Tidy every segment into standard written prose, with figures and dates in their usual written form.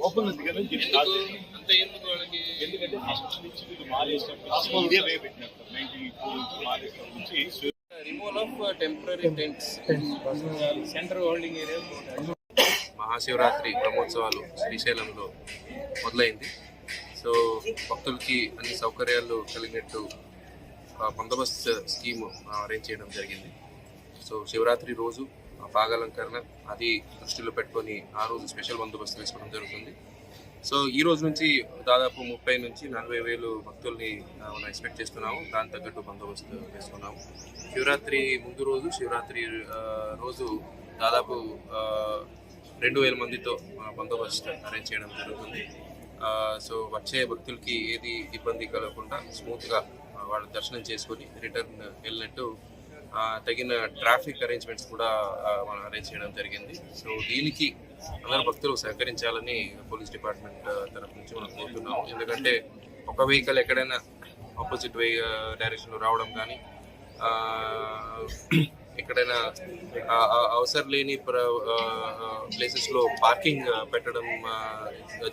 Open ఉంది కదా అంత ఎందుకు వాళ్ళకి, ఎందుకంటే ఫస్ట్ నుంచి వీళ్ళు మాలేసినప్పుడు ఇదే వే పెట్టినారు. 94 నుంచి మాలేసినప్పటి నుంచి removal of temporary tents centre holding area. Mahashivratri బ్రహ్మోత్సవాలు శ్రీశైలంలో మొదలైంది. సో భక్తులకి అన్ని సౌకర్యాలు కలిగినట్టు బందోబస్తు స్కీమ్ అరేంజ్ చేయడం జరిగింది. సో శివరాత్రి రోజు పాగాలంకరణ అది దృష్టిలో పెట్టుకొని ఆ రోజు స్పెషల్ బందోబస్తు వేసుకోవడం జరుగుతుంది. సో ఈ రోజు నుంచి దాదాపు 30 నుంచి 40 వేలు భక్తుల్ని మనం ఎక్స్పెక్ట్ చేస్తున్నాము. దాని తగ్గట్టు బందోబస్తు వేసుకున్నాము. శివరాత్రి ముందు రోజు, శివరాత్రి రోజు దాదాపు 2000 మందితో బందోబస్తు అరేంజ్ చేయడం జరుగుతుంది. సో వచ్చే భక్తులకి ఏది ఇబ్బంది కలగకుండా స్మూత్గా వాళ్ళు దర్శనం చేసుకొని రిటర్న్ వెళ్ళినట్టు తగిన ట్రాఫిక్ అరేంజ్మెంట్స్ కూడా మనం అరేంజ్ చేయడం జరిగింది. సో దీనికి అందరు భక్తులు సహకరించాలని పోలీస్ డిపార్ట్మెంట్ తరఫు నుంచి మనం కోరుతున్నాము. ఎందుకంటే ఒక వెహికల్ ఎక్కడైనా ఆపోజిట్ డైరెక్షన్లో రావడం కానీ, ఎక్కడైనా అవసరం లేని ప్లేసెస్లో పార్కింగ్ పెట్టడం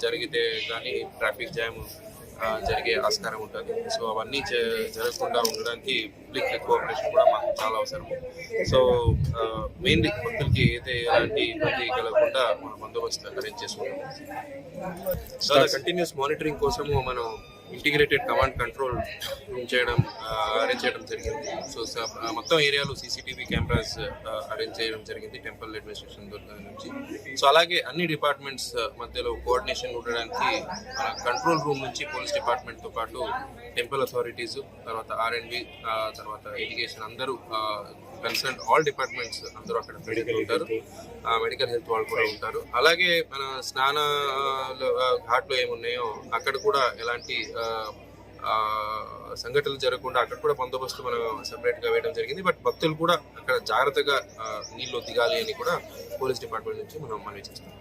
జరిగితే కానీ ట్రాఫిక్ జామ్ జరిగే ఆస్కారం ఉంటుంది. సో అవన్నీ జరగకుండా ఉండడానికి పబ్లిక్ కోఆపరేషన్ కూడా మాకు చాలా అవసరం. సో మెయిన్లీ భక్తులకి అయితే ఎలాంటి ఇబ్బంది కలగకుండా మనం బందోబస్తు అరేంజ్ చేసుకుంటాం. సో కంటిన్యూస్ మానిటరింగ్ కోసము మనం integrated command control room arrange చేయడం జరిగింది. సో మొత్తం ఏరియాలో CCTV కెమెరాస్ అరేంజ్ చేయడం జరిగింది టెంపుల్ అడ్మినిస్ట్రేషన్ నుంచి. సో అలాగే అన్ని డిపార్ట్మెంట్స్ మధ్యలో కోఆర్డినేషన్ ఉండడానికి మన కంట్రోల్ రూమ్ నుంచి పోలీస్ డిపార్ట్మెంట్తో పాటు టెంపుల్ అథారిటీస్, తర్వాత R&B, తర్వాత ఎడ్యుకేషన్ అందరూ కన్సర్న్ ఆల్ డిపార్ట్మెంట్స్ అందరూ అక్కడ మెడికల్ ఉంటారు, మెడికల్ హెల్త్ వాళ్ళు కూడా ఉంటారు. అలాగే మన స్నాన ఘాట్లు ఏమున్నాయో అక్కడ కూడా ఎలాంటి సంఘటనలు జరగకుండా అక్కడ కూడా బందోబస్తు మనం సెపరేట్గా వేయడం జరిగింది. బట్ భక్తులు కూడా అక్కడ జాగ్రత్తగా నీళ్ళు దిగాలి అని కూడా పోలీస్ డిపార్ట్మెంట్ నుంచి మనం మనవి చేస్తాం.